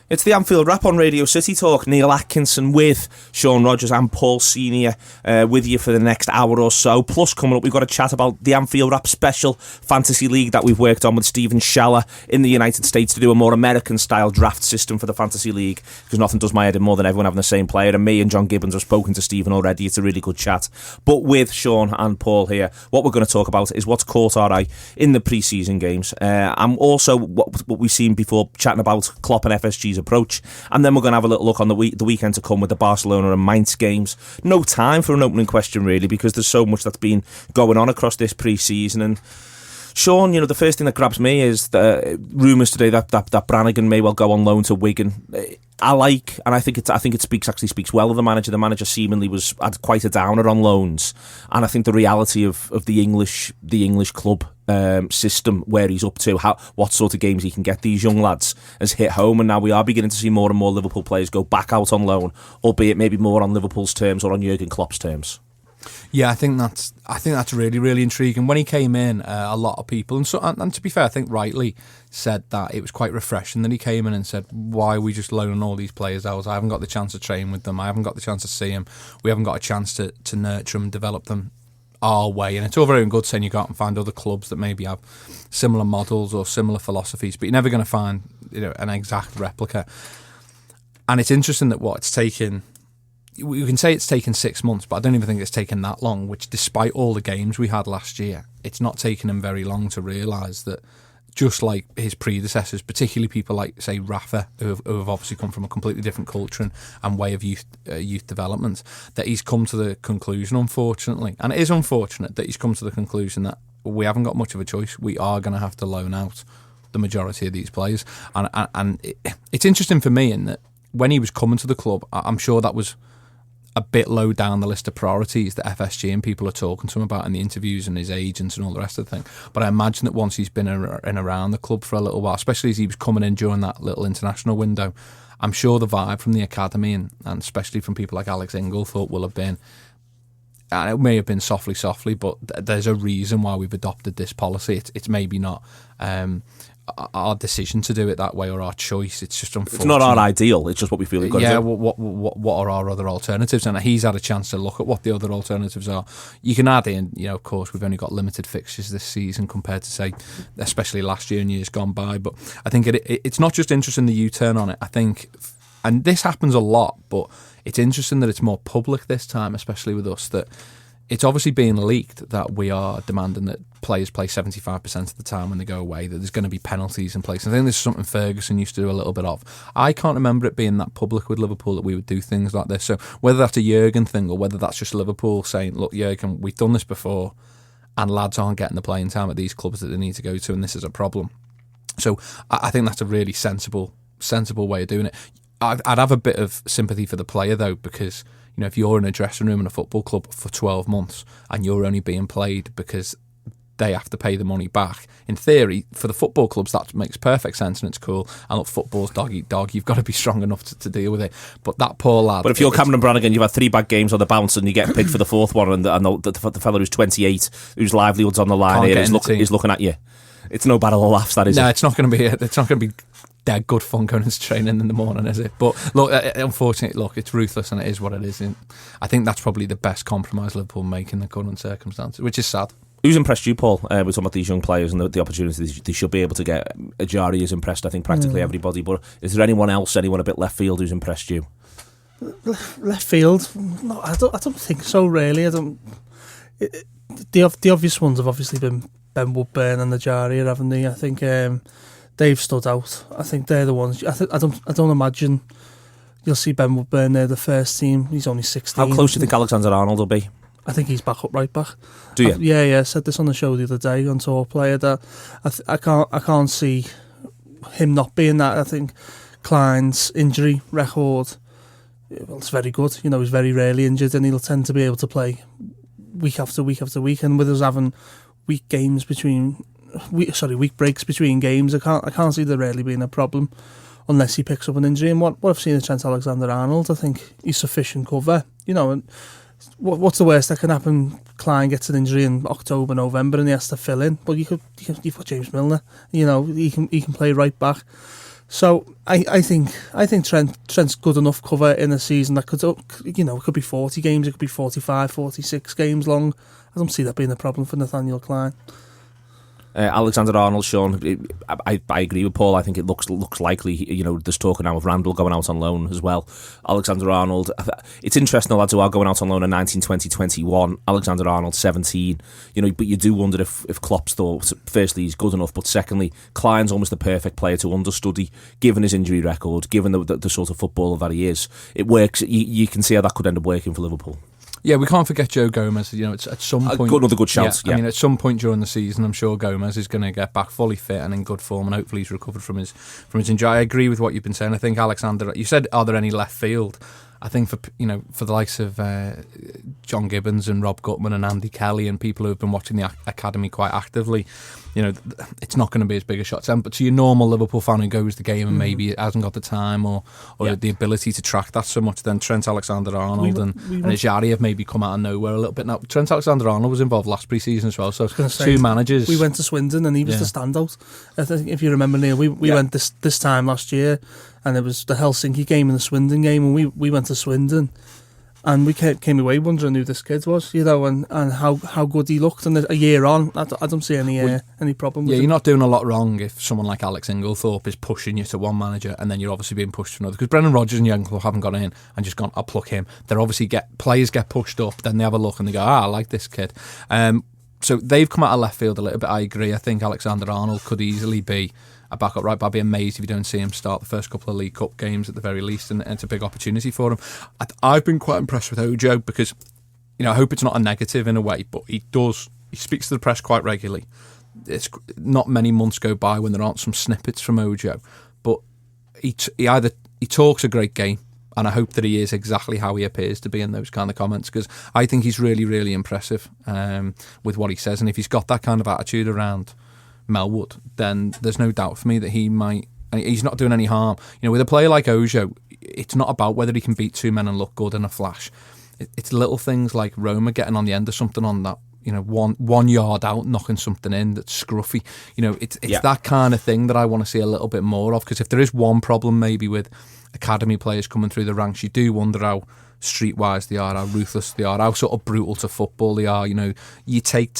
It's the Anfield Wrap on Radio City Talk. Neil Atkinson with Sean Rogers and Paul Senior with you for the next hour or so. Plus, coming up, we've got a chat about the Anfield Wrap special fantasy league that we've worked on with Stephen Scheller in the United States to do a more American-style draft system for the fantasy league, because nothing does my head in more than everyone having the same player. And me and John Gibbons have spoken to Stephen already. It's a really good chat. But with Sean and Paul here, what we're going to talk about is what's caught our eye in the pre-season games. And also what we've seen before, chatting about Klopp and FSG's approach, and then we're going to have a little look on the weekend to come with the Barcelona and Mainz games. No time for an opening question really, because there's so much that's been going on across this pre-season. And Sean, the first thing that grabs me is the rumours today that Brannigan may well go on loan to Wigan. I think it speaks well of the manager. The manager seemingly had quite a downer on loans, and I think the reality of the English club system, where he's up to, what sort of games he can get these young lads, has hit home. And now we are beginning to see more and more Liverpool players go back out on loan, albeit maybe more on Liverpool's terms or on Jurgen Klopp's terms. Yeah, I think that's really, really intriguing. When he came in, a lot of people, and to be fair, I think rightly said that it was quite refreshing that he came in and said, "Why are we just loaning all these players out? I haven't got the chance to train with them. I haven't got the chance to see them. We haven't got a chance to nurture them, develop them our way." And it's all very good saying you go out and find other clubs that maybe have similar models or similar philosophies, but you're never going to find an exact replica. And it's interesting that it's taken. We can say it's taken 6 months, but I don't even think it's taken that long, which despite all the games we had last year, it's not taken him very long to realise that, just like his predecessors, particularly people like, say, Rafa, who have obviously come from a completely different culture and way of youth development, that he's come to the conclusion, unfortunately, and it is unfortunate that he's come to the conclusion that we haven't got much of a choice. We are going to have to loan out the majority of these players. And it's interesting for me in that when he was coming to the club, I'm sure that was a bit low down the list of priorities that FSG and people are talking to him about in the interviews, and his agents and all the rest of the thing. But I imagine that once he's been in around the club for a little while, especially as he was coming in during that little international window, I'm sure the vibe from the academy and especially from people like Alex Inglethorpe will have been, and it may have been softly, but there's a reason why we've adopted this policy. It's maybe not our decision to do it that way or our choice. It's just unfortunate. It's not our ideal. It's just what we feel we've got to do. What are our other alternatives? And he's had a chance to look at what the other alternatives are. You can add in, of course, we've only got limited fixtures this season compared to, say, especially last year and years gone by. But I think it's not just interesting the U-turn on it. I think, and this happens a lot, but it's interesting that it's more public this time, especially with us, that it's obviously being leaked that we are demanding that players play 75% of the time when they go away, that there's going to be penalties in place. I think this is something Ferguson used to do a little bit of. I can't remember it being that public with Liverpool that we would do things like this. So whether that's a Jurgen thing or whether that's just Liverpool saying, look, Jurgen, we've done this before and lads aren't getting the playing time at these clubs that they need to go to, and this is a problem. So I think that's a really sensible way of doing it. I'd have a bit of sympathy for the player, though, because if you're in a dressing room in a football club for 12 months and you're only being played because they have to pay the money back, in theory, for the football clubs, that makes perfect sense and it's cool. And look, football's dog eat dog. You've got to be strong enough to deal with it. But that poor lad... But if you're Cameron Brannigan, you've had 3 bad games on the bounce and you get picked for the 4th one, and the fellow who's 28, whose livelihood's on the line here, is looking at you. It's no battle of laughs, that is. No, it's not going to be dead good fun going into training in the morning, is it? But look, unfortunately, it's ruthless and it is what it is. And I think that's probably the best compromise Liverpool make in the current circumstances, which is sad. Who's impressed you, Paul? We're talking about these young players and the opportunities they should be able to get. Ajari has impressed, I think, practically everybody. But is there anyone a bit left field who's impressed you? Left field? No, I don't think so, really. The obvious ones have obviously been Ben Woodburn and Ajari, haven't they? I think they've stood out. I think they're the ones. I don't imagine you'll see Ben Woodburn there, the first team. He's only 16. How close do you think Alexander-Arnold will be? I think he's back up right back. Do you? Yeah. I said this on the show the other day on Tour Player that I can't see him not being that. I think Klein's injury record, it's very good. He's very rarely injured and he'll tend to be able to play week after week after week. And with us having week breaks between games, I can't see there really being a problem unless he picks up an injury. And what I've seen of Trent Alexander-Arnold, I think he's sufficient cover. And what's the worst that can happen? Klein gets an injury in October, November, and he has to fill in. But you've got James Milner. He can play right back. So I think Trent's good enough cover in a season that could, it could be 40 games, it could be 45, 46 games long. I don't see that being a problem for Nathaniel Clyne. Alexander-Arnold, Sean, I agree with Paul. I think it looks likely. There's talk now of Randall going out on loan as well. Alexander-Arnold, it's interesting, the lads who are going out on loan in 19, 20, 21. Alexander-Arnold, 17. But you do wonder if Klopp's thought, firstly, he's good enough, but secondly, Clyne's almost the perfect player to understudy, given his injury record, given the sort of footballer that he is. It works. You can see how that could end up working for Liverpool. Yeah, we can't forget Joe Gomez. It's at some point another good shout. Yeah. I mean, at some point during the season, I'm sure Gomez is going to get back fully fit and in good form, and hopefully he's recovered from his injury. I agree with what you've been saying. I think Alexander. You said, are there any left field? I think for the likes of John Gibbons and Rob Gutman and Andy Kelly and people who have been watching the academy quite actively, it's not going to be as big a shot. But to your normal Liverpool fan who goes to the game and maybe hasn't got the time or the ability to track that so much, then Trent Alexander-Arnold and Ajari have maybe come out of nowhere a little bit. Now, Trent Alexander-Arnold was involved last pre-season as well, so two managers. We went to Swindon and he was the standout. I think, if you remember, Neil, we went this time last year, and it was the Helsinki game and the Swindon game, and we went to Swindon, and we came away wondering who this kid was, and how good he looked. And a year on, I don't see any problem with it. You're not doing a lot wrong if someone like Alex Inglethorpe is pushing you to one manager, and then you're obviously being pushed to another. Because Brendan Rodgers and Jurgen Klopp haven't gone in and just gone, I'll pluck him. They're obviously players get pushed up, then they have a look and they go, I like this kid. So they've come out of left field a little bit. I agree. I think Alexander-Arnold could easily be a backup right, but I'd be amazed if you don't see him start the first couple of League Cup games at the very least, and it's a big opportunity for him. I've been quite impressed with Ojo because, I hope it's not a negative in a way, but he speaks to the press quite regularly. It's not many months go by when there aren't some snippets from Ojo, but he talks a great game, and I hope that he is exactly how he appears to be in those kind of comments, because I think he's really, really impressive with what he says, and if he's got that kind of attitude around Melwood, then there's no doubt for me that he might. He's not doing any harm. With a player like Ojo, it's not about whether he can beat two men and look good in a flash. It's little things like Roma getting on the end of something on that, 1 yard out, knocking something in that's scruffy. It's that kind of thing that I want to see a little bit more of, because if there is one problem maybe with academy players coming through the ranks, you do wonder how streetwise they are, how ruthless they are, how sort of brutal to football they are. You take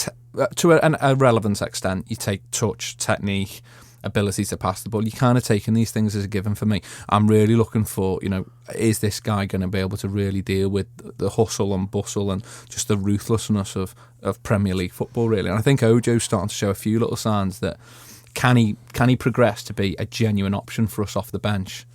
to a relevant extent, you take touch, technique, ability to pass the ball. You're kind of taking these things as a given for me. I'm really looking for, is this guy going to be able to really deal with the hustle and bustle and just the ruthlessness of Premier League football, really? And I think Ojo's starting to show a few little signs that can he progress to be a genuine option for us off the bench,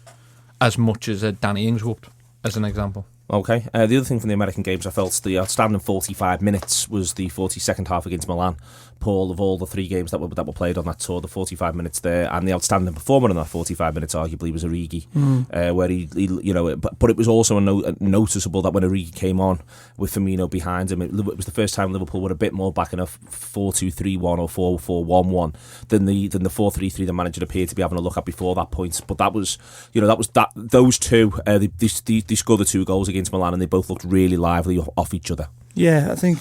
as much as a Danny Ings would, as an example. Okay. The other thing from the American games, I felt the outstanding 45 minutes was the 42nd half against Milan. Paul, of all the three games that were played on that tour, the 45 minutes there, and the outstanding performer in that 45 minutes arguably was Origi, where he but it was also noticeable that when Origi came on with Firmino behind him, it was the first time Liverpool were a bit more back in a 4-2-3-1 or 4-4-1-1 than the 4-3-3 the manager appeared to be having a look at before that point. But that was those two. They scored the two goals against Milan, and they both looked really lively off each other. Yeah, I think.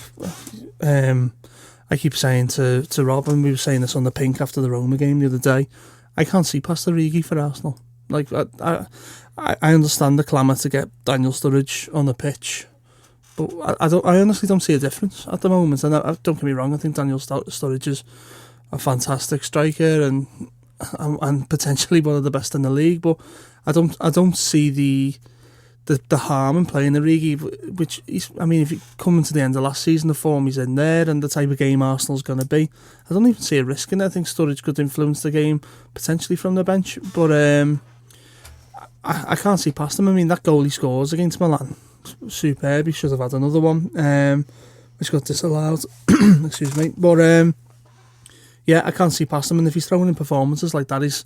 I keep saying to Rob, and we were saying this on the Pink after the Roma game the other day, I can't see past Origi for Arsenal. Like, I understand the clamour to get Daniel Sturridge on the pitch, but I honestly don't see a difference at the moment. And don't get me wrong, I think Daniel Sturridge is a fantastic striker and potentially one of the best in the league, but I don't see the harm in playing Origi, which if you come into the end of last season, the form he's in there and the type of game Arsenal's going to be, I don't even see a risk in it. I think Sturridge could influence the game potentially from the bench, but I can't see past him. That goal he scores against Milan, superb. He should have had another one, which got disallowed. Excuse me, but I can't see past him, and if he's throwing in performances like that, is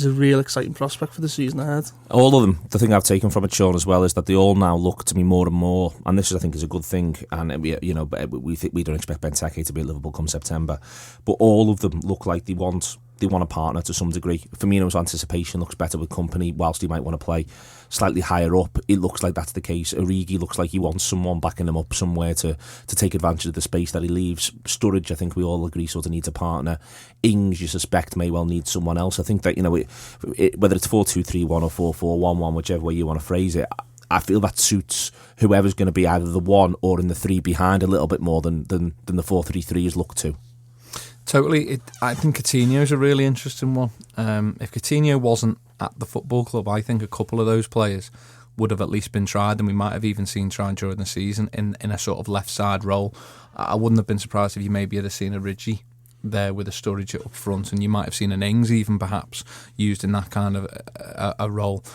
a real exciting prospect for the season ahead. All of them. The thing I've taken from it, Sean, as well, is that they all now look to me more and more, and this I think is a good thing. And we don't expect Benteke to be at Liverpool come September, but all of them look like they want they want a partner to some degree. Firmino's anticipation looks better with company, whilst he might want to play slightly higher up. It looks like that's the case. Origi looks like he wants someone backing him up somewhere to take advantage of the space that he leaves. Sturridge, I think we all agree, sort of needs a partner. Ings, you suspect, may well need someone else. I think that, whether it's 4-2-3-1 or 4-4-1-1, whichever way you want to phrase it, I feel that suits whoever's going to be either the 1 or in the 3 behind a little bit more than the 4-3-3 is looked to. Totally. I think Coutinho's a really interesting one. If Coutinho wasn't at the football club, I think a couple of those players would have at least been tried, and we might have even seen tried during the season in a sort of left side role. I wouldn't have been surprised if you maybe had seen Origi there with a Sturridge up front, and you might have seen an Ings even perhaps used in that kind of a role.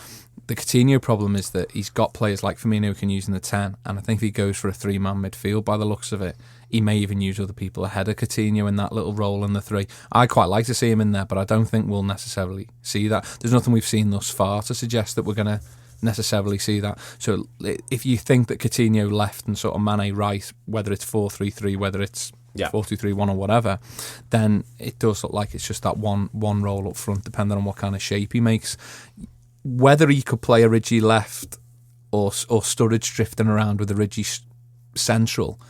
The Coutinho problem is that he's got players like Firmino who can use in the 10, and I think if he goes for a 3-man midfield by the looks of it, he may even use other people ahead of Coutinho in that little role in the 3. I quite like to see him in there, but I don't think we'll necessarily see that. There's nothing we've seen thus far to suggest that we're going to necessarily see that. So if you think that Coutinho left and sort of Mane right, whether it's 4-3-3, whether it's 4-2-3-1 or whatever, then it does look like it's just that one role up front, depending on what kind of shape he makes. Whether he could play Origi left or Sturridge drifting around with Origi central,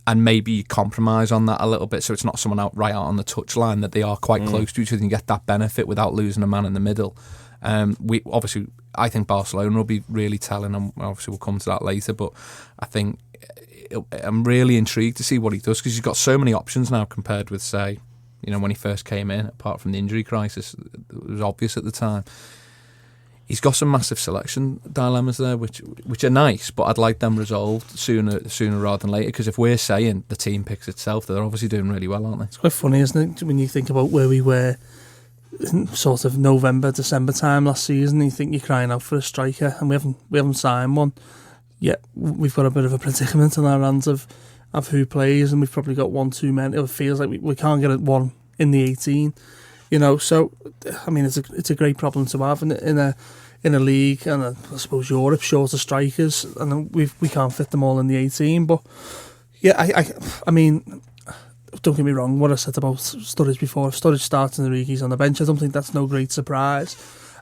and maybe compromise on that a little bit so it's not someone right out on the touchline, that they are quite close to each other and you get that benefit without losing a man in the middle. I think Barcelona will be really telling, and obviously we'll come to that later, but I think I'm really intrigued to see what he does, because he's got so many options now compared with, say, when he first came in, apart from the injury crisis. It was obvious at the time. He's got some massive selection dilemmas there, which are nice, but I'd like them resolved sooner rather than later, because if we're saying the team picks itself, they're obviously doing really well, aren't they? It's quite funny, isn't it, when you think about where we were in sort of November, December time last season, you think you're crying out for a striker, and we haven't signed one yet. We've got a bit of a predicament on our hands of who plays, and we've probably got one too many. It feels like we can't get one in the 18. So I mean, it's a great problem to have in a league, and I suppose Europe short of strikers, and we can't fit them all in the 18. But yeah, I mean, don't get me wrong, what I said about Sturridge before, if Sturridge starts and Origi's on the bench, I don't think that's no great surprise.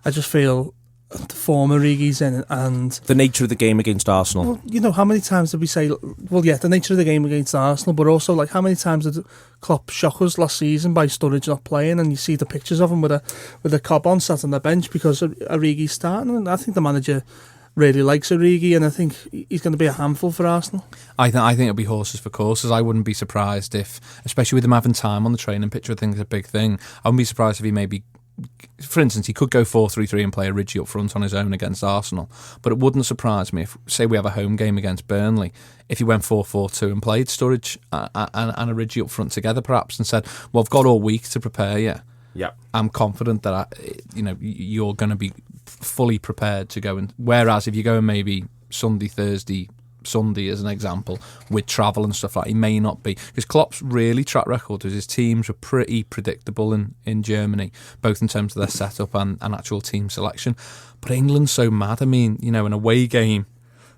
I just feel the form Origi's in, and the nature of the game against Arsenal. Well, how many times did we say, the nature of the game against Arsenal, but also, like, how many times did Klopp shock us last season by Sturridge not playing, and you see the pictures of him with a cob on, sat on the bench because Origi's starting, and I think the manager really likes Origi, and I think he's going to be a handful for Arsenal. I think it'll be horses for courses. I wouldn't be surprised if, especially with him having time on the training pitch, I think it's a big thing. I wouldn't be surprised if he maybe, for instance, he could go 4-3-3 and play Origi up front on his own against Arsenal, but it wouldn't surprise me if, say, we have a home game against Burnley, if he went 4-4-2 and played Sturridge and Origi up front together perhaps, and said, well, I've got all week to prepare you. Yeah, I'm confident that you're going to be fully prepared to go. And whereas if you go maybe Sunday, Thursday, Sunday as an example, with travel and stuff like that, he may not be, because Klopp's really track record was his teams were pretty predictable in Germany, both in terms of their setup and actual team selection. But England's so mad. I mean, an away game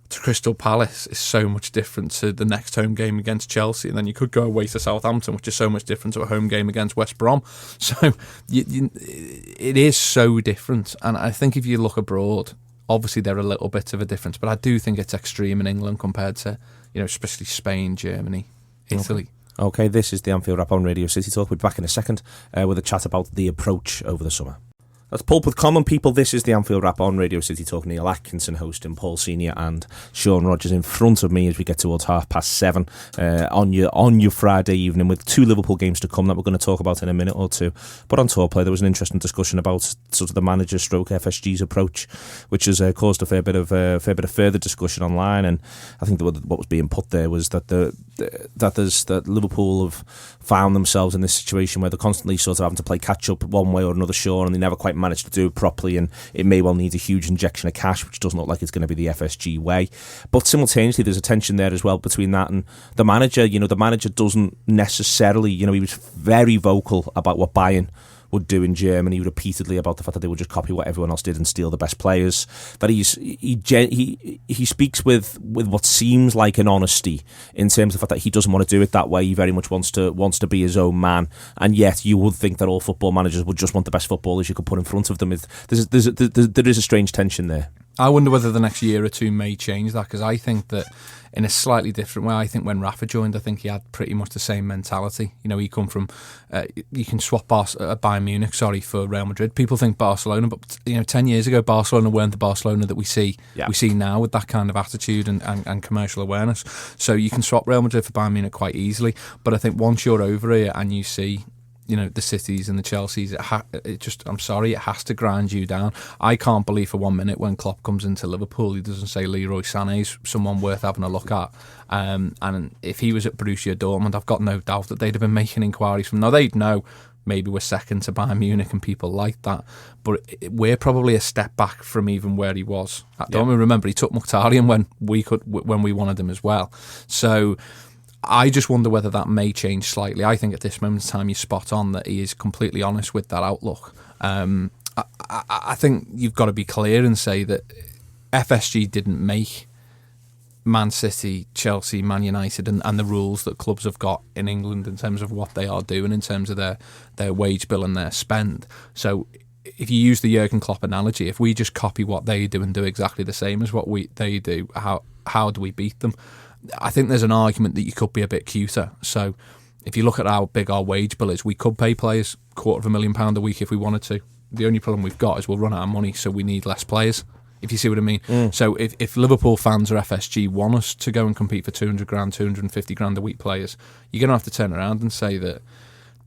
to Crystal Palace is so much different to the next home game against Chelsea, and then you could go away to Southampton, which is so much different to a home game against West Brom. So it is so different, and I think if you look abroad, obviously they're a little bit of a difference, but I do think it's extreme in England compared to, especially Spain, Germany, Italy. Okay, this is the Anfield Wrap on Radio City Talk. We'll be back in a second with a chat about the approach over the summer. That's Pulp with Common People. This is the Anfield Wrap on Radio City Talk. Neil Atkinson hosting, Paul Senior and Sean Rogers in front of me as we get towards 7:30 on your Friday evening, with 2 Liverpool games to come that we're going to talk about in a minute or two. But on Talk Play, there was an interesting discussion about sort of the manager stroke FSG's approach, which has caused a fair bit of further discussion online. And I think what was being put there was that that Liverpool have found themselves in this situation where they're constantly sort of having to play catch up one way or another, Sean, and they never quite managed to do it properly, and it may well need a huge injection of cash, which doesn't look like it's going to be the FSG way. But simultaneously, there's a tension there as well between that and the manager. The manager doesn't necessarily, he was very vocal about what Bayern would do in Germany repeatedly about the fact that they would just copy what everyone else did and steal the best players. That he speaks with what seems like an honesty in terms of the fact that he doesn't want to do it that way. He very much wants to be his own man, and yet you would think that all football managers would just want the best footballers you could put in front of them. There is a strange tension there. I wonder whether the next year or two may change that, because I think that in a slightly different way. I think when Rafa joined, I think he had pretty much the same mentality. You know, he come from you can swap Bayern Munich, for Real Madrid. People think Barcelona, but 10 years ago Barcelona weren't the Barcelona that we see now with that kind of attitude and commercial awareness. So you can swap Real Madrid for Bayern Munich quite easily. But I think once you're over here and you see, the Cities and the Chelseas, it has to grind you down. I can't believe for 1 minute when Klopp comes into Liverpool, he doesn't say Leroy Sané's someone worth having a look at. And if he was at Borussia Dortmund, I've got no doubt that they'd have been making inquiries from. Now, they'd know maybe we're second to Bayern Munich and people like that, but we're probably a step back from even where he was. Don't we remember he took Mkhitaryan when we wanted him as well. So I just wonder whether that may change slightly. I think at this moment in time you're spot on that he is completely honest with that outlook. I think you've got to be clear and say that FSG didn't make Man City, Chelsea, Man United and the rules that clubs have got in England in terms of what they are doing in terms of their wage bill and their spend. So if you use the Jurgen Klopp analogy, if we just copy what they do and do exactly the same as what they do, how do we beat them? I think there's an argument that you could be a bit cuter. So if you look at how big our wage bill is, we could pay players £250,000 a week if we wanted to. The only problem we've got is we'll run out of money, so we need less players, if you see what I mean. So if Liverpool fans or FSG want us to go and compete for £200,000, £250,000 a week players, you're going to have to turn around and say that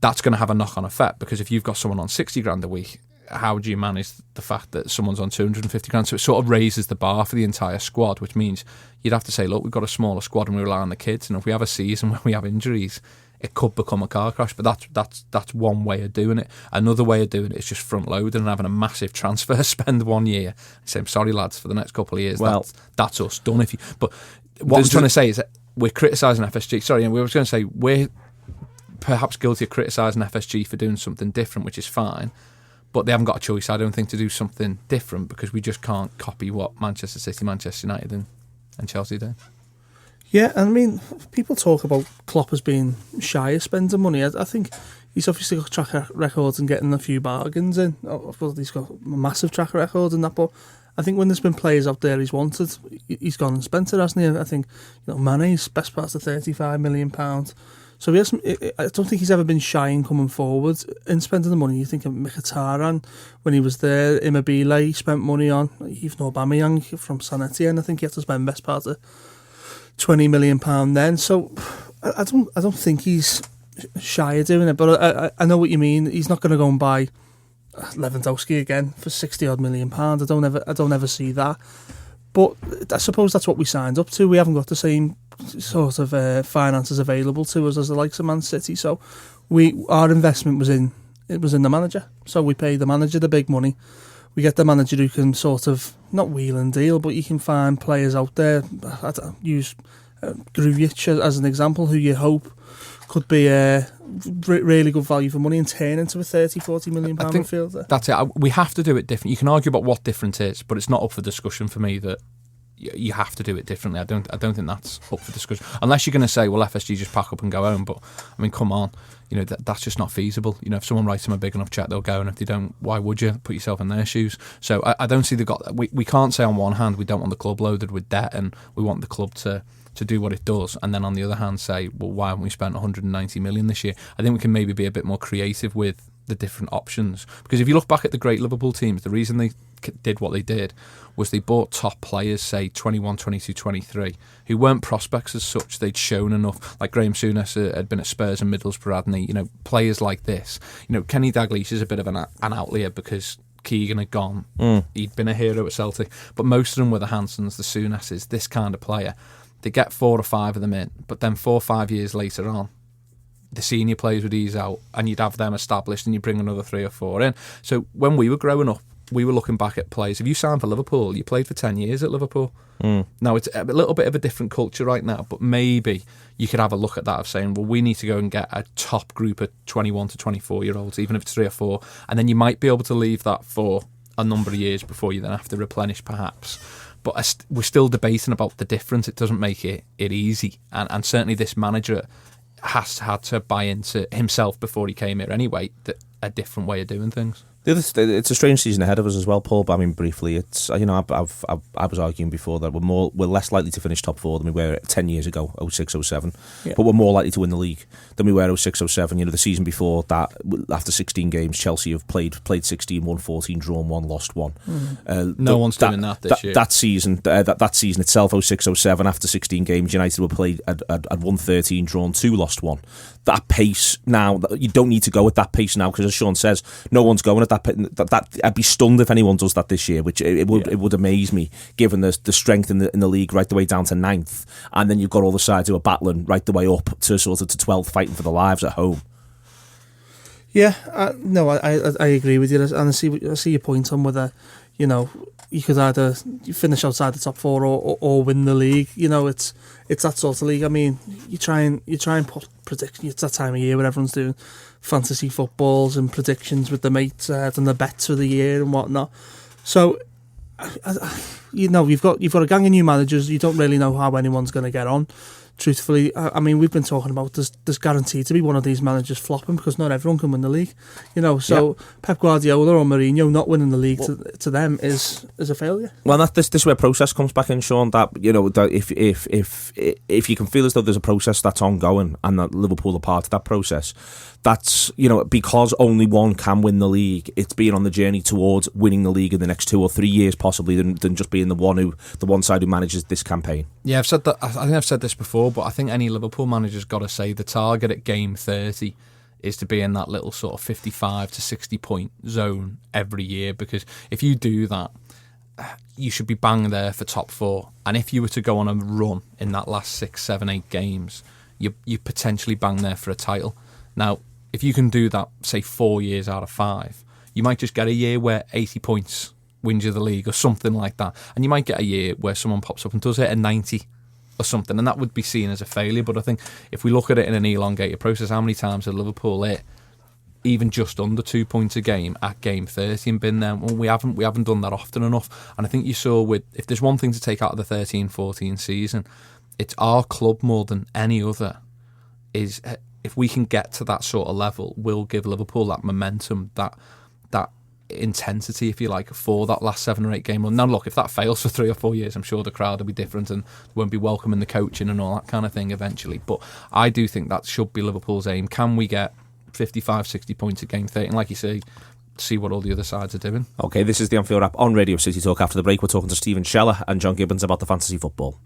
that's going to have a knock-on effect, because if you've got someone on £60,000 a week, how do you manage the fact that someone's on £250,000? So it sort of raises the bar for the entire squad, which means you'd have to say, look, we've got a smaller squad and we rely on the kids, and if we have a season where we have injuries, it could become a car crash. But that's one way of doing it. Another way of doing it is just front loading and having a massive transfer spend 1 year. Saying, sorry lads, for the next couple of years, that's us done. But what I'm trying to say is that we're criticising FSG. Sorry, and we were going to say we're perhaps guilty of criticising FSG for doing something different, which is fine. But they haven't got a choice, I don't think, to do something different, because we just can't copy what Manchester City, Manchester United and Chelsea do. Yeah, I mean, people talk about Klopp as being shy of spending money. I think he's obviously got track records and getting a few bargains in. He's got a massive track record in that, but I think when there's been players out there he's wanted, he's gone and spent it, hasn't he? I think Mane's best part of £35 million. So he hasn't, I don't think he's ever been shy in coming forward and spending the money. You think of Mkhitaryan when he was there, Immobile he spent money on, even Aubameyang from San Etienne. I think he had to spend best part of £20 million then. So I don't think he's shy of doing it. But I know what you mean. He's not going to go and buy Lewandowski again for £60 million. I don't ever see that. But I suppose that's what we signed up to. We haven't got the same sort of finances available to us as the likes of Man City. So our investment was in the manager. So we pay the manager the big money. We get the manager who can sort of not wheel and deal, but you can find players out there. Use Grujic as an example, who you hope could be a really good value for money and turn into a £30-40 million midfielder. That's it. We have to do it different. You can argue about what different is, but it's not up for discussion for me that you have to do it differently. I don't think that's up for discussion. Unless you're going to say, well, FSG just pack up and go home. But I mean, come on, that's just not feasible. If someone writes them a big enough check, they'll go, and if they don't, why would you put yourself in their shoes? So I don't see we can't say on one hand we don't want the club loaded with debt and we want the club to do what it does, and then on the other hand say, well, why haven't we spent 190 million this year? I think we can maybe be a bit more creative with the different options, because if you look back at the great Liverpool teams, the reason they did what they did was they bought top players, say 21, 22, 23, who weren't prospects as such. They'd shown enough, like Graham Souness had been at Spurs and Middlesbrough, hadn't he? Players like this. Kenny Dalglish is a bit of an outlier because Keegan had gone. He'd been a hero at Celtic, but most of them were the Hansons, the Sounasses, this kind of player. They get 4 or 5 of them in, but then 4 or 5 years later on, the senior players would ease out and you'd have them established and you bring another 3 or 4 in. So when we were growing up, we were looking back at players. If you signed for Liverpool, you played for 10 years at Liverpool. Now, it's a little bit of a different culture right now, but maybe you could have a look at that of saying, well, we need to go and get a top group of 21 to 24-year-olds, even if it's 3 or 4, and then you might be able to leave that for a number of years before you then have to replenish, perhaps. But we're still debating about the difference. It doesn't make it easy. And certainly this manager had to buy into himself before he came here anyway, that a different way of doing things. It's a strange season ahead of us as well, Paul. But I mean, briefly, it's I was arguing before that we're less likely to finish top 4 than we were 10 years ago, 06-07. Yeah. But we're more likely to win the league than we were 06-07. The season before that, after 16 games, Chelsea have played 16, won 14, drawn 1, lost 1. No one's doing that this year. That season itself, 06-07, after 16 games, United were played had won 13, drawn 2, lost 1. That pace now, you don't need to go at that pace now, because as Sean says, no one's going at that. I'd be stunned if anyone does that this year, which it would amaze me, given the strength in the league right the way down to 9th, and then you've got all the sides who are battling right the way up to sort of to 12th, fighting for their lives at home. Yeah, I agree with you, and I see your point on whether you could either finish outside the top 4 or win the league. It's that sort of league. I mean, you try and put predictions. It's that time of year where everyone's doing fantasy footballs and predictions with the mates and the bets for the year and whatnot. So, you've got a gang of new managers. You don't really know how anyone's going to get on. Truthfully, I mean, we've been talking about there's guaranteed to be one of these managers flopping, because not everyone can win the league. So yeah. Pep Guardiola or Mourinho not winning the league to them is a failure. Well, this is where process comes back in, Sean. That that if you can feel as though there's a process that's ongoing and that Liverpool are part of that process, that's because only one can win the league. It's being on the journey towards winning the league in the next 2 or 3 years, possibly, than just being the one side who manages this campaign. Yeah, I've said that. I think I've said this before, but I think any Liverpool manager's got to say the target at game 30 is to be in that little sort of 55 to 60 point zone every year, because if you do that, you should be bang there for top 4. And if you were to go on a run in that last 6, 7, 8 games, you potentially bang there for a title. Now, if you can do that, say 4 years out of 5, you might just get a year where 80 points wins you the league or something like that. And you might get a year where someone pops up and does it at 90 or something, and that would be seen as a failure. But I think if we look at it in an elongated process, how many times have Liverpool hit even just under 2 points a game at game 30 and been there? Well, we haven't done that often enough. And I think you saw if there's one thing to take out of the 13-14 season, it's our club more than any other. Is if we can get to that sort of level, we'll give Liverpool that momentum, that intensity, if you like, for that last 7 or 8 game run. Now, look, if that fails for 3 or 4 years, I'm sure the crowd will be different and won't be welcoming the coaching and all that kind of thing eventually. But I do think that should be Liverpool's aim. Can we get 55, 60 points at game 30? And like you say, see what all the other sides are doing. Okay, this is the Anfield Wrap on Radio City Talk. After the break, we're talking to Stephen Scheller and John Gibbons about the fantasy football.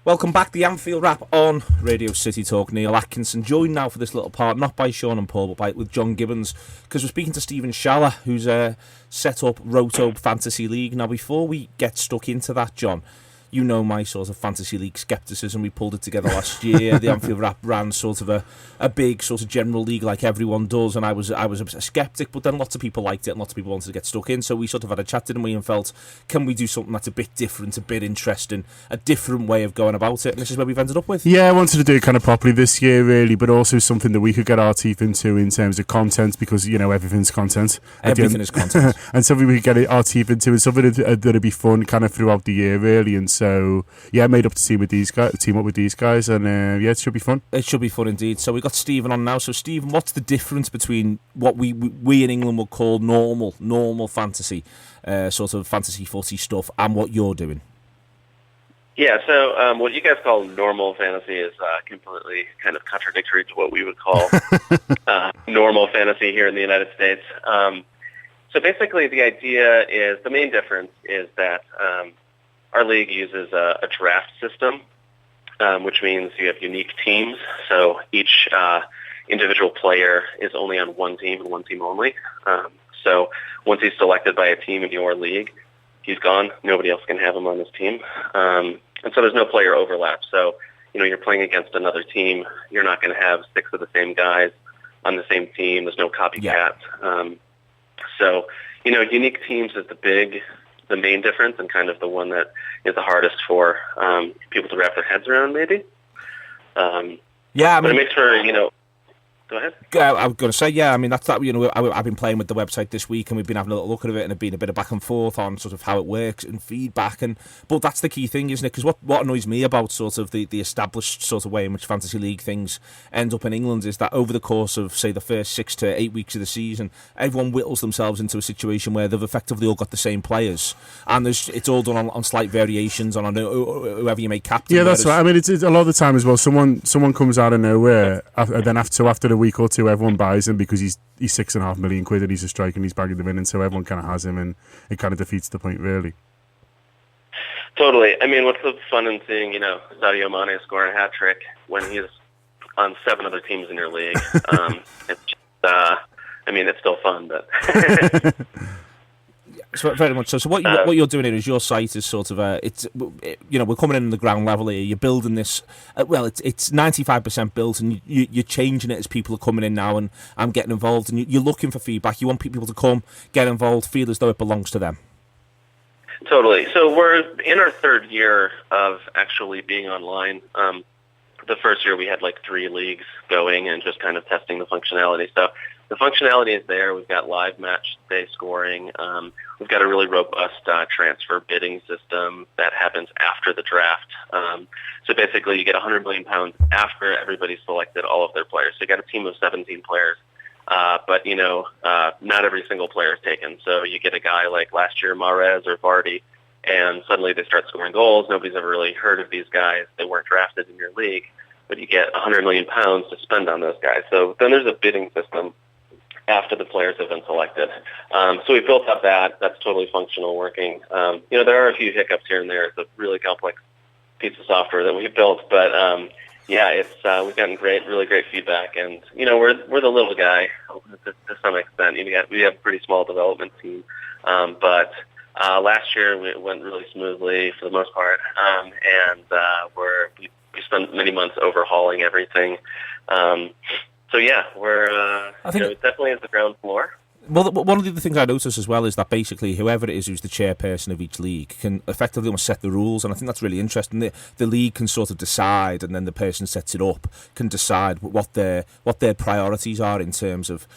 Welcome back, the Anfield Wrap on Radio City Talk. Neil Atkinson joined now for this little part, not by Sean and Paul, but with John Gibbons, because we're speaking to Stephen Scheller, who's set up Roto Fantasy League. Now, before we get stuck into that, John, you know my sort of fantasy league scepticism. We pulled it together last year. The Anfield Wrap ran sort of a big sort of general league like everyone does, and I was a sceptic, but then lots of people liked it and lots of people wanted to get stuck in, so we sort of had a chat, didn't we, and felt, can we do something that's a bit different, a bit interesting, a different way of going about it, and this is where we've ended up with. Yeah, I wanted to do it kind of properly this year, really, but also something that we could get our teeth into in terms of content, because, everything's content. Everything is content. And something we could get our teeth into, and something that'd be fun kind of throughout the year, really, and so, yeah, made up the team up with these guys, and yeah, it should be fun. It should be fun indeed. So we've got Stephen on now. So Stephen, what's the difference between what we in England would call normal fantasy, sort of fantasy footy stuff, and what you're doing? Yeah, so what you guys call normal fantasy is completely kind of contradictory to what we would call normal fantasy here in the United States. So basically the idea is, the main difference is that our league uses a draft system, which means you have unique teams. So each individual player is only on one team and one team only. So once he's selected by a team in your league, he's gone. Nobody else can have him on his team. And so there's no player overlap. So, you're playing against another team. You're not going to have 6 of the same guys on the same team. There's no copycat. Yeah. So, unique teams is the main difference, and kind of the one that is the hardest for people to wrap their heads around, maybe. Yeah, I but mean, it makes for, Go ahead. I was going to say, yeah. I mean, that's that. I've been playing with the website this week, and we've been having a little look at it, and there's been a bit of back and forth on sort of how it works and feedback. But that's the key thing, isn't it? Because what annoys me about sort of the established sort of way in which fantasy league things end up in England is that over the course of, say, the first 6 to 8 weeks of the season, everyone whittles themselves into a situation where they've effectively all got the same players, and it's all done on slight variations on whoever you make captain. Yeah, that's right. I mean, it's a lot of the time as well. Someone comes out of nowhere, and then after a week or two, everyone buys him because he's £6.5 million and he's a striker and he's bagging them in, and so everyone kind of has him, and it kind of defeats the point, really. Totally. I mean, what's the fun in seeing, Sadio Mane score a hat trick when he's on 7 other teams in your league? It's just, it's still fun, but. So very much so. So what you're doing here is your site is sort of we're coming in on the ground level here. You're building this. It's 95% built, and you're changing it as people are coming in now, and I'm getting involved, and you're looking for feedback. You want people to come, get involved, feel as though it belongs to them. Totally. So we're in our 3rd year of actually being online. The first year we had 3 leagues going and just kind of testing the functionality. So the functionality is there. We've got live match day scoring. We've got a really robust transfer bidding system that happens after the draft. So basically you get £100 million after everybody's selected all of their players. So you got a team of 17 players. But not every single player is taken. So you get a guy like last year, Mahrez or Vardy, and suddenly they start scoring goals. Nobody's ever really heard of these guys. They weren't drafted in your league, but you get £100 million to spend on those guys. So then there's a bidding system after the players have been selected. So we built up that. That's totally functional, working. There are a few hiccups here and there. It's a really complex piece of software that we've built, but we've gotten really great feedback, and we're the little guy to some extent. We have a pretty small development team, but last year it went really smoothly for the most part, and we spent many months overhauling everything. So yeah, I think it definitely is the ground floor. Well, one of the things I notice as well is that basically whoever it is who's the chairperson of each league can effectively almost set the rules, and I think that's really interesting. The league can sort of decide, and then the person sets it up can decide what their priorities are in terms of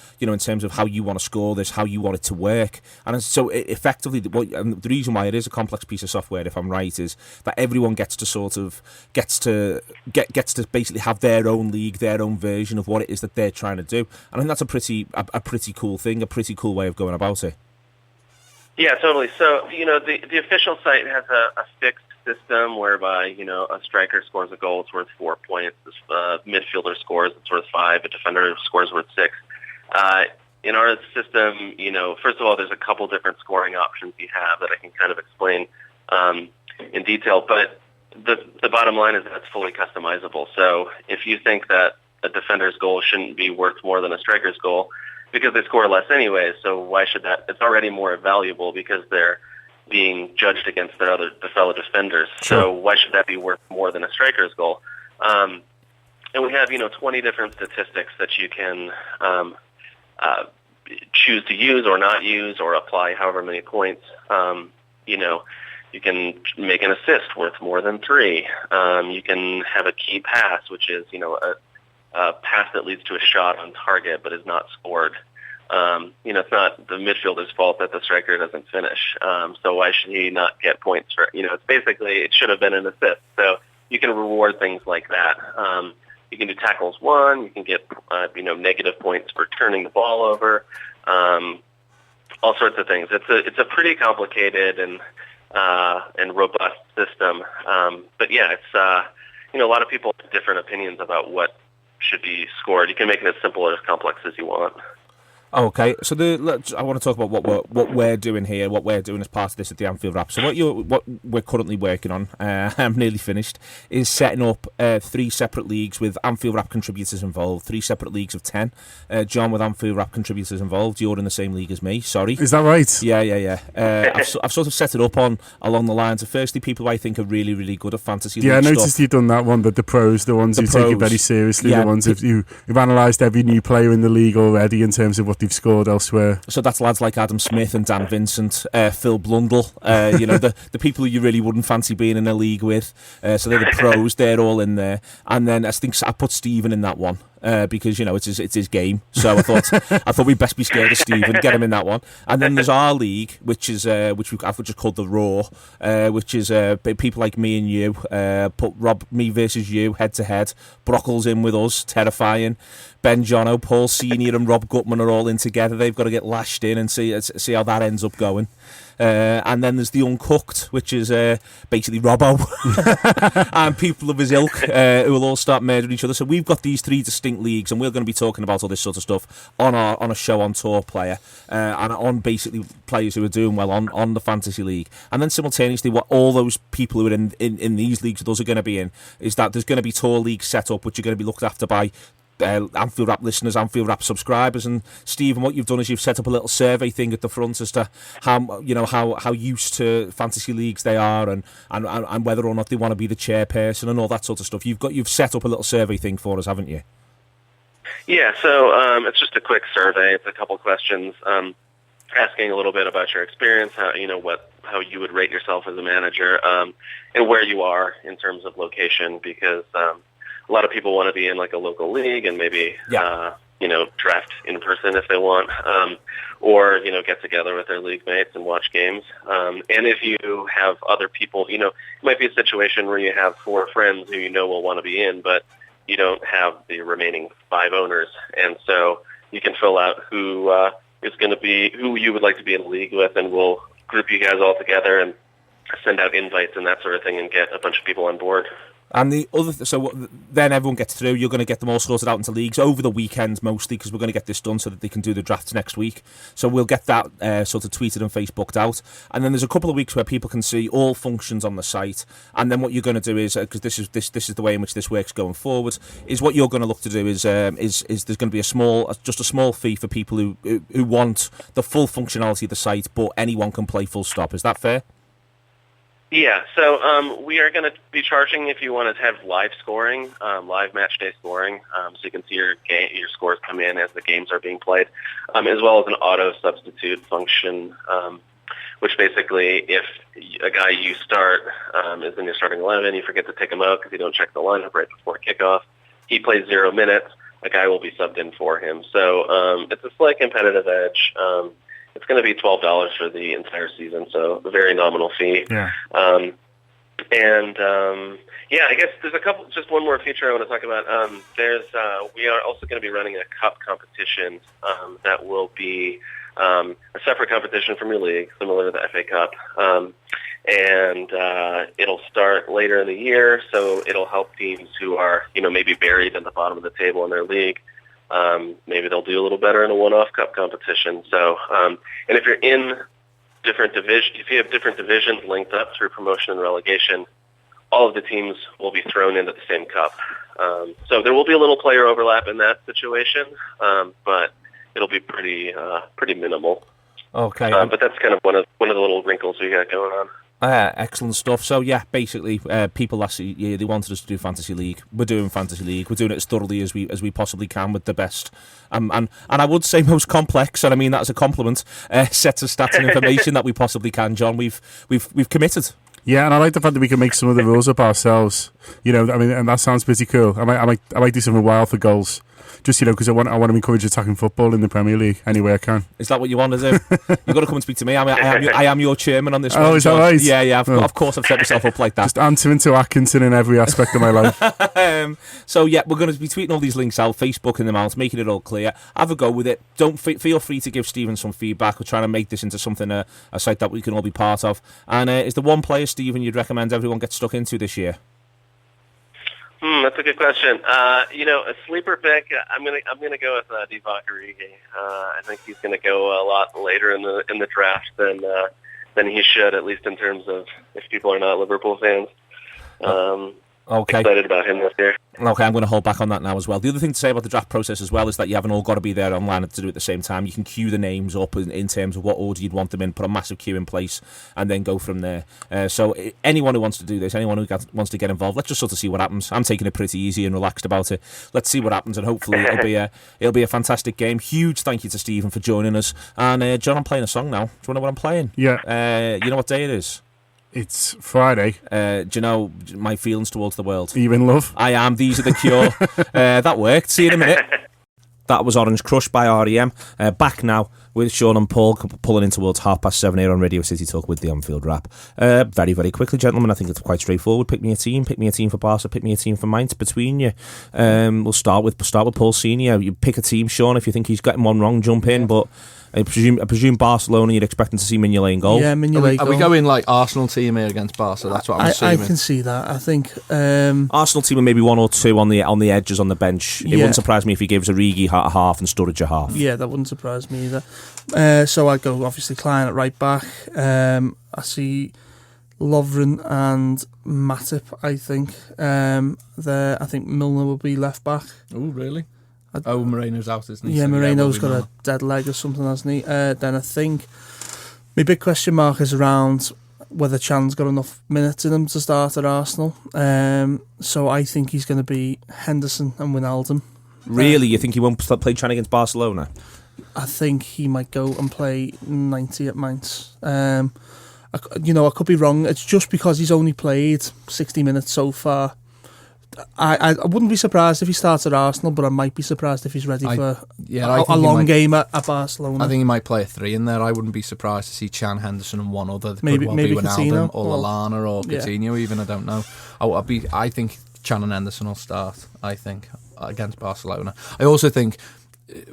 how you want to score this, how you want it to work, and so effectively the reason why it is a complex piece of software, if I'm right, is that everyone gets to basically have their own league, their own version of what it is that they're trying to do, and I think that's a pretty cool thing. Pretty cool way of going about it. Yeah, totally. So, the official site has a fixed system whereby, a striker scores a goal, it's worth 4 points. A midfielder scores, it's worth 5. A defender scores worth 6. In our system, first of all, there's a couple different scoring options you have that I can kind of explain in detail. But the bottom line is that it's fully customizable. So if you think that a defender's goal shouldn't be worth more than a striker's goal, because they score less anyway, so why should that? It's already more valuable because they're being judged against their fellow defenders. Sure. So why should that be worth more than a striker's goal? And we have 20 different statistics that you can choose to use or not use or apply however many points. You can make an assist worth more than 3. You can have a key pass, which is a pass that leads to a shot on target but is not scored. It's not the midfielder's fault that the striker doesn't finish. So why should he not get points for? It's basically it should have been an assist. So you can reward things like that. You can do tackles won. You can get negative points for turning the ball over. All sorts of things. It's a pretty complicated and robust system. But yeah, it's a lot of people have different opinions about what should be scored. You can make it as simple or as complex as you want. Okay, so I want to talk about what we're doing here, what we're doing as part of this at the Anfield Wrap. So what we're currently working on, I'm nearly finished, is setting up 3 separate leagues with Anfield Wrap contributors involved, 3 separate leagues of 10. John, with Anfield Wrap contributors involved, you're in the same league as me, sorry. Is that right? Yeah. I've sort of set it up along the lines of, firstly, people I think are really, really good at fantasy league I noticed stuff. you've done that one, the pros, the ones who take it very seriously, the ones who've analysed every new player in the league already in terms of what they they've scored elsewhere. So that's lads like Adam Smith and Dan Vincent, Phil Blundell, the people who you really wouldn't fancy being in a league with. So they're the pros, they're all in there. And then I think I put Stephen in that one. Because it's his game, so I thought we'd best be scared of Stephen, get him in that one. And then there's our league, which I've just called the Raw, which is people like me and you. Put me versus you head to head. Brockle's in with us, terrifying. Ben Jono, Paul Senior, and Rob Gutman are all in together. They've got to get lashed in and see how that ends up going. And then there's the Uncooked, which is basically Robbo and people of his ilk who will all start murdering each other. So we've got these 3 distinct leagues, and we're going to be talking about all this sort of stuff on a show on Tour Player and on basically players who are doing well on the Fantasy League. And then simultaneously, what all those people who are in these leagues with us are going to be in is that there's going to be Tour leagues set up, which are going to be looked after by Anfield Rap listeners, Anfield Rap subscribers. And Stephen, what you've done is you've set up a little survey thing at the front as to how used to fantasy leagues they are, and whether or not they want to be the chairperson and all that sort of stuff. You've set up a little survey thing for us, haven't you? Yeah, so it's just a quick survey. It's a couple questions asking a little bit about your experience, how you would rate yourself as a manager, and where you are in terms of location, because a lot of people want to be in like a local league and maybe draft in person if they want, or get together with their league mates and watch games. And if you have other people, it might be a situation where you have 4 friends who will want to be in, but you don't have the remaining 5 owners, and so you can fill out who you would like to be in a league with, and we'll group you guys all together and send out invites and that sort of thing and get a bunch of people on board. And then everyone gets through. You're going to get them all sorted out into leagues over the weekend mostly, because we're going to get this done so that they can do the drafts next week. So we'll get that sort of tweeted and Facebooked out. And then there's a couple of weeks where people can see all functions on the site. And then what you're going to do is, because this is the way in which this works going forward, is what you're going to look to do is there's going to be a small fee for people who want the full functionality of the site, but anyone can play full stop. Is that fair? Yeah, so we are going to be charging if you want to have live scoring, live match day scoring, so you can see your scores come in as the games are being played, as well as an auto substitute function, which basically if a guy you start is in your starting 11, you forget to take him out because you don't check the lineup right before kickoff, he plays 0 minutes, a guy will be subbed in for him. So it's a slight competitive edge. It's going to be $12 for the entire season, so a very nominal fee. Yeah. I guess there's just one more feature I want to talk about. We are also going to be running a cup competition that will be a separate competition from your league, similar to the FA Cup. It'll start later in the year, so it'll help teams who are, maybe buried at the bottom of the table in their league. Maybe they'll do a little better in a one-off cup competition. So, and if you're in if you have different divisions linked up through promotion and relegation, all of the teams will be thrown into the same cup. So there will be a little player overlap in that situation, but it'll be pretty minimal. Okay. But that's kind of one of the little wrinkles we got going on. Excellent stuff. So yeah, basically, people last year they wanted us to do Fantasy League. We're doing Fantasy League. We're doing it as thoroughly as we possibly can with the best, and I would say most complex. And I mean that as a compliment. Sets of stats and information that we possibly can, John. We've committed. Yeah, and I like the fact that we can make some of the rules up ourselves. And that sounds pretty cool. I might do something wild for goals. Just, because I want to encourage attacking football in the Premier League any way I can. Is that what you want to do? You've got to come and speak to me. I am your chairman on this one. Oh, is that right? Yeah. Of course, I've set myself up like that. Just answering to Atkinson in every aspect of my life. So, yeah, we're going to be tweeting all these links out, Facebooking them out, making it all clear. Have a go with it. Don't feel free to give Stephen some feedback. We're trying to make this into something, a site that we can all be part of. And is there one player, Stephen, you'd recommend everyone get stuck into this year? That's a good question. A sleeper pick. I'm gonna go with Divock Origi. I think he's gonna go a lot later in the draft than he should, at least in terms of if people are not Liverpool fans. Okay. excited about him this year. Okay, I'm going to hold back on that now as well. The other thing to say about the draft process as well is that you haven't all got to be there online to do it at the same time. You can queue the names up in terms of what order you'd want them in, put a massive queue in place, and then go from there. So anyone who wants to do this, anyone who wants to get involved, let's just sort of see what happens. I'm taking it pretty easy and relaxed about it. Let's see what happens, and hopefully it'll be a fantastic game. Huge thank you to Stephen for joining us. And John, I'm playing a song now. Do you know what I'm playing? Yeah. You know what day it is? It's Friday. Do you know my feelings towards the world? Are you in love? I am. These are the Cure. That worked. See you in a minute. That was Orange Crush by R.E.M. Back now with Sean and Paul pulling in towards 7:30 here on Radio City Talk with the Anfield Wrap. Very, very quickly, gentlemen. I think it's quite straightforward. Pick me a team for Barca. Pick me a team for Mainz. Between you, we'll start with Paul Senior. You pick a team, Sean. If you think he's getting one wrong, jump in. But I presume Barcelona, you're expecting to see Mignolet in goal. Yeah, Mignolet. Are we going like Arsenal team here against Barca? That's what I'm assuming. I can see that. I think Arsenal team are maybe 1 or 2 on the edges on the bench. It wouldn't surprise me if he gives Origi half and Sturridge a half. Yeah, that wouldn't surprise me either. So I'd go obviously Klein at right back. I see Lovren and Matip. I think there. I think Milner will be left back. Oh, really? Moreno's out, isn't he? Yeah, So, Moreno's we'll got a dead leg or something, hasn't he? Then I think my big question mark is around whether Chan's got enough minutes in him to start at Arsenal. So I think he's going to be Henderson and Wijnaldum. Really? You think he won't play Chan against Barcelona? I think he might go and play 90 at Mainz. I could be wrong. It's just because he's only played 60 minutes so far. I wouldn't be surprised if he starts at Arsenal, but I might be surprised if he's ready for a long game at Barcelona. I think he might play a 3 in there. I wouldn't be surprised to see Chan, Henderson and one other. Maybe Wijnaldum Coutinho or Lallana or Coutinho even, I don't know. I think Chan and Henderson will start, I think, against Barcelona. I also think,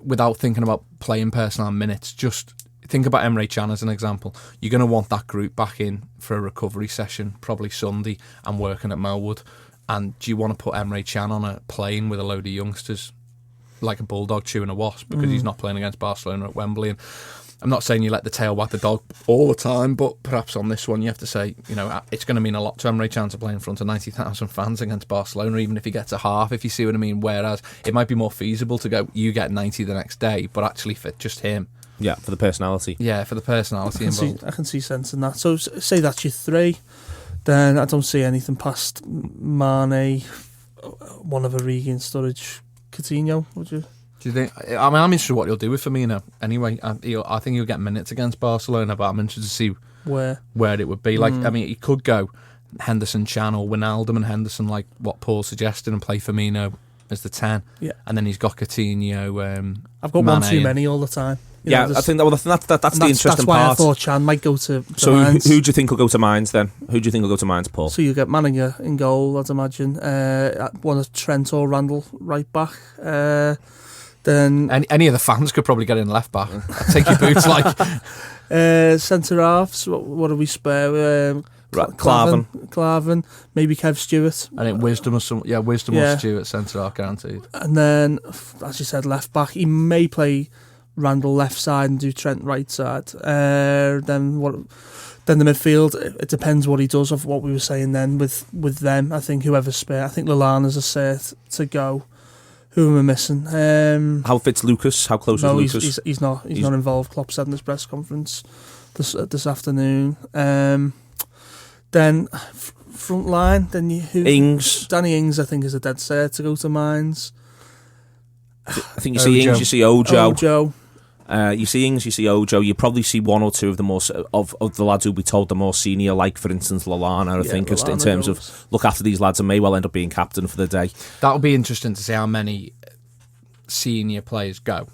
without thinking about playing personnel minutes, just think about Emre Can as an example. You're going to want that group back in for a recovery session, probably Sunday, and working at Melwood. And do you want to put Emre Can on a plane with a load of youngsters like a bulldog chewing a wasp because he's not playing against Barcelona at Wembley? And I'm not saying you let the tail wag the dog all the time, but perhaps on this one you have to say, it's going to mean a lot to Emre Can to play in front of 90,000 fans against Barcelona, even if he gets a half, if you see what I mean. Whereas it might be more feasible to go, you get 90 the next day, but actually for just him. Yeah, for the personality. Yeah, for the personality involved. I can see sense in that. So say that's your 3. Then I don't see anything past Mane, one of Origi and Sturridge, Coutinho. Would you? Do you think? I mean, I'm interested in what he'll do with Firmino. Anyway, I think he'll get minutes against Barcelona, but I'm interested to see where it would be. Like, I mean, he could go Henderson, Chan, or Wijnaldum and Henderson, like what Paul suggested, and play Firmino as the 10. Yeah, and then he's got Coutinho. I've got Mane one too many all the time. I think that's the interesting part. That's why I thought Chan might go to Mainz. Who do you think will go to Mainz then? Who do you think will go to Mainz, Paul? So you get Manninger in goal, I'd imagine. One of Trent or Randall right back. Then any of the fans could probably get in left back. Take your boots, like centre halves. What do we spare? Klavan, maybe Kev Stewart. I think Wisdom or Stewart centre half guaranteed. And then, as you said, left back. He may play Randall left side and do Trent right side. Then the midfield. It depends what he does. Of what we were saying then with them. I think whoever's spare. I think Lallana's a set to go. Who am I missing? How fit's Lucas? How close is Lucas? He's not involved. Klopp said in his press conference this afternoon. Then front line. Then Ings. Danny Ings, I think, is a dead set to go to Mainz. I think you see Ings, you see Ojo. Ojo. You see Ings, you see Ojo. You probably see 1 or 2 of the more of the lads who we told the more senior, like for instance Lallana. I think Lallana in terms of look after these lads and may well end up being captain for the day. That'll be interesting to see how many senior players go.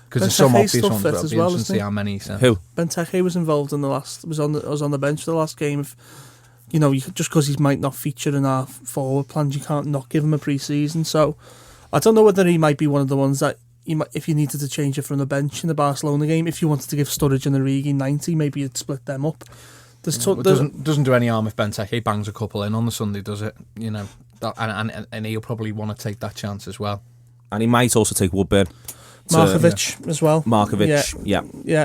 Because there's some obvious ones, but it'll be interesting to see how many. So. Who? Benteke was involved in the last. Was on the bench for the last game. Just because he might not feature in our forward plans, you can't not give him a pre-season. So I don't know whether he might be one of the ones that if you needed to change it from the bench in the Barcelona game, if you wanted to give Sturridge and Origi 90, maybe you'd split them up. Doesn't do any harm if Benteke bangs a couple in on the Sunday, does it? And he'll probably want to take that chance as well. And he might also take Woodburn. Markovic as well. Markovic, yeah.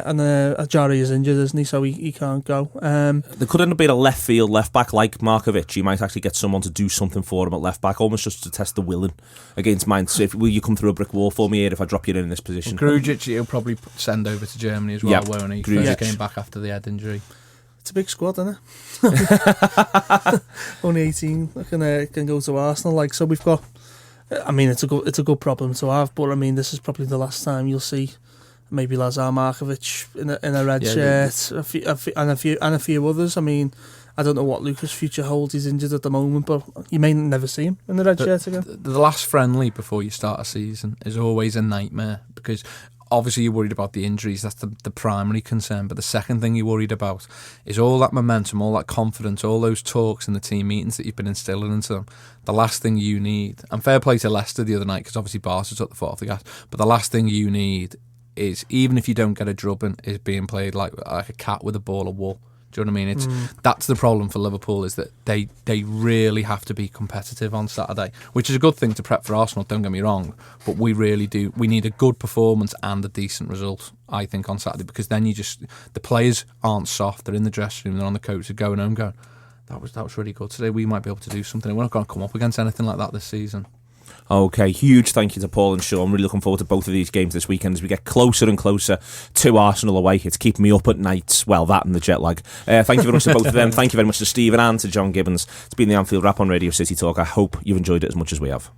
And Ajari is injured, isn't he? So he can't go. There could end up being a left field left back like Markovic. You might actually get someone to do something for him at left back, almost just to test the willing against mine. So will you come through a brick wall for me here if I drop you in this position? Grujic, he'll probably send over to Germany as well, won't he? Grujic came back after the head injury. It's a big squad, isn't it? Only 18 can go to Arsenal. Like, so we've got. I mean, it's a good problem to have, but I mean, this is probably the last time you'll see maybe Lazar Markovic in a red shirt, and a few others. I mean, I don't know what Lucas' future holds. He's injured at the moment, but you may never see him in the red shirt again. The last friendly before you start a season is always a nightmare because obviously you're worried about the injuries. That's the primary concern. But the second thing you're worried about is all that momentum, all that confidence, all those talks in the team meetings that you've been instilling into them. The last thing you need, and fair play to Leicester the other night because obviously Barca took the foot off the gas, but the last thing you need is, even if you don't get a drubbing, is being played like a cat with a ball of wool. Do you know what I mean? That's the problem for Liverpool, is that they really have to be competitive on Saturday, which is a good thing to prep for Arsenal, don't get me wrong, but we really do. We need a good performance and a decent result, I think, on Saturday, because then the players aren't soft, they're in the dressing room, they're on the coach, they're going home going, that was really good today, we might be able to do something. We're not going to come up against anything like that this season. Okay, huge thank you to Paul and Sean. I'm really looking forward to both of these games this weekend as we get closer and closer to Arsenal away. It's keeping me up at night. Well, that and the jet lag. Thank you very much to both of them. Thank you very much to Stephen and to John Gibbons. It's been the Anfield Wrap on Radio City Talk. I hope you've enjoyed it as much as we have.